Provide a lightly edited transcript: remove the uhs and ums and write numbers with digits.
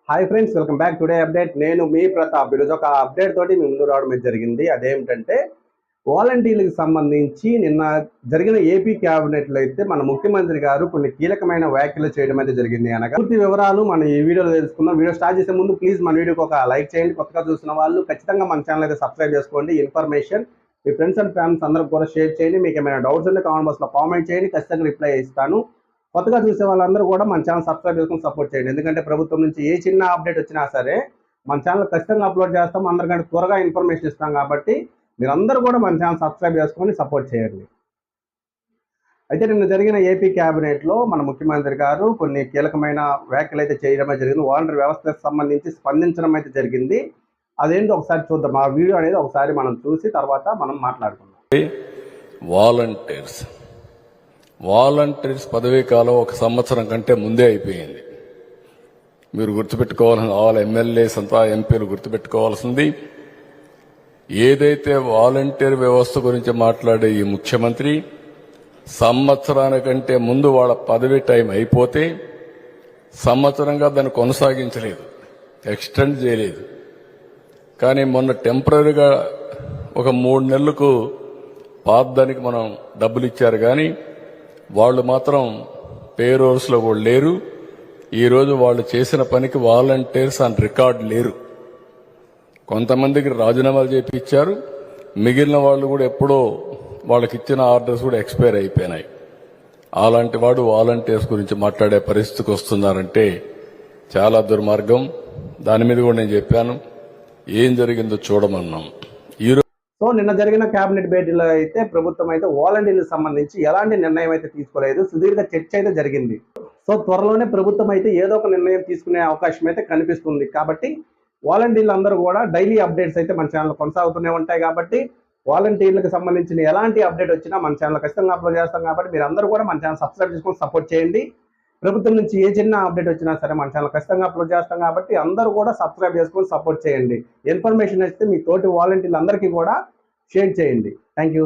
Hi friends, welcome back. Today update. నేను మీ ప్రతాప్. ఈరోజు ఒక అప్డేట్ తోటి మీ ముందు రావడం జరిగింది. అదేమిటంటే వాలంటీర్లకు సంబంధించి నిన్న జరిగిన ఏపీ క్యాబినెట్లో అయితే మన ముఖ్యమంత్రి గారు కొన్ని కీలకమైన వ్యాఖ్యలు చేయడం అయితే జరిగింది. అనగా పూర్తి వివరాలు మనం ఈ వీడియోలో తెలుసుకుందాం. వీడియో స్టార్ట్ చేసే ముందు ప్లీజ్ మన వీడియోకి ఒక లైక్ చేయండి. కొత్తగా చూసిన వాళ్ళు ఖచ్చితంగా మన ఛానల్ అయితే సబ్స్క్రైబ్ చేసుకోండి. Information me friends and families అందరూ కూడా షేర్ చేయండి. మీకు ఏమైనా డౌట్స్ ఉంటే కామెంట్ బాక్స్లో కామెంట్ చేయండి. ఖచ్చితంగా రిప్లై ఇస్తాను. కొత్తగా చూసే వాళ్ళందరూ కూడా మన ఛానల్ సబ్స్క్రైబ్ చేసుకుని సపోర్ట్ చేయండి. ఎందుకంటే ప్రభుత్వం నుంచి ఏ చిన్న అప్డేట్ వచ్చినా సరే మన ఛానల్ ఖచ్చితంగా అప్లోడ్ చేస్తాం. అందరికంటే త్వరగా ఇన్ఫర్మేషన్ ఇస్తాం. కాబట్టి మీరందరూ కూడా మన ఛానల్ సబ్స్క్రైబ్ చేసుకొని సపోర్ట్ చేయండి. అయితే నిన్న జరిగిన ఏపీ క్యాబినెట్లో మన ముఖ్యమంత్రి గారు కొన్ని కీలకమైన వ్యాఖ్యలు అయితే చేయడమే జరిగింది. వాలంటీర్ వ్యవస్థకు సంబంధించి స్పందించడం అయితే జరిగింది. అదేంటో ఒకసారి చూద్దాం. ఆ వీడియో అనేది ఒకసారి మనం చూసి తర్వాత మనం మాట్లాడుకుందాం. వాలంటీర్స్ పదవీ కాలం 1 సంవత్సరం కంటే ముందే అయిపోయింది. మీరు గుర్తుపెట్టుకోవాల్సిన ఆల్ ఎమ్మెల్యేస్ అంతా ఎంపీలు గుర్తుపెట్టుకోవాల్సింది, ఏదైతే వాలంటీర్ వ్యవస్థ గురించి మాట్లాడే ఈ ముఖ్యమంత్రి సంవత్సరానికంటే ముందు వాళ్ళ పదవీ టైం అయిపోతే సంవత్సరంగా దాన్ని కొనసాగించలేదు, ఎక్స్టెండ్ చేయలేదు. కానీ మొన్న టెంపరీగా ఒక 3 నెలలకు పాతదానికి మనం డబ్బులు ఇచ్చారు. కానీ వాళ్ళు మాత్రం పేరోల్స్లో కూడా లేరు. ఈరోజు వాళ్ళు చేసిన పనికి వాలంటీర్స్ ఆన్ రికార్డ్ లేరు. కొంతమందికి రాజీనామాలు చేయించారు. మిగిలిన వాళ్ళు కూడా ఎప్పుడో వాళ్ళకి ఇచ్చిన ఆర్డర్స్ కూడా ఎక్స్పైర్ అయిపోయినాయి. అలాంటి వాడు వాలంటీర్స్ గురించి మాట్లాడే పరిస్థితికి వస్తున్నారంటే చాలా దుర్మార్గం. దాని మీద కూడా నేను చెప్పాను, ఏం జరిగిందో చూడమన్నాం. సో నిన్న జరిగిన కేబినెట్ భేటీలో అయితే ప్రభుత్వం అయితే వాలంటీర్లకు సంబంధించి ఎలాంటి నిర్ణయం అయితే తీసుకోలేదు. సుదీర్ఘ చర్చ అయితే జరిగింది. సో త్వరలోనే ప్రభుత్వం అయితే ఏదో ఒక నిర్ణయం తీసుకునే అవకాశం అయితే కనిపిస్తుంది. కాబట్టి వాలంటీర్లు అందరూ కూడా డైలీ అప్డేట్స్ అయితే మన ఛానల్ కొనసాగుతూనే ఉంటాయి. కాబట్టి వాలంటీర్లకు సంబంధించిన ఎలాంటి అప్డేట్ వచ్చినా మన ఛానల్ ఖచ్చితంగా అప్లోడ్ చేస్తాం. కాబట్టి మీరు అందరూ కూడా మన ఛానల్ సబ్స్క్రైబ్ చేసుకొని సపోర్ట్ చేయండి. ప్రభుత్వం నుంచి ఏ చిన్న అప్డేట్ వచ్చినా సరే మన ఛానల్ ఖచ్చితంగా అప్లోడ్ చేస్తాం. కాబట్టి అందరూ కూడా సబ్స్క్రైబ్ చేసుకొని సపోర్ట్ చేయండి. ఇన్ఫర్మేషన్ ఇస్తే మీ తోటి వాలంటీర్లు అందరికీ కూడా షేర్ చేయండి. Thank you.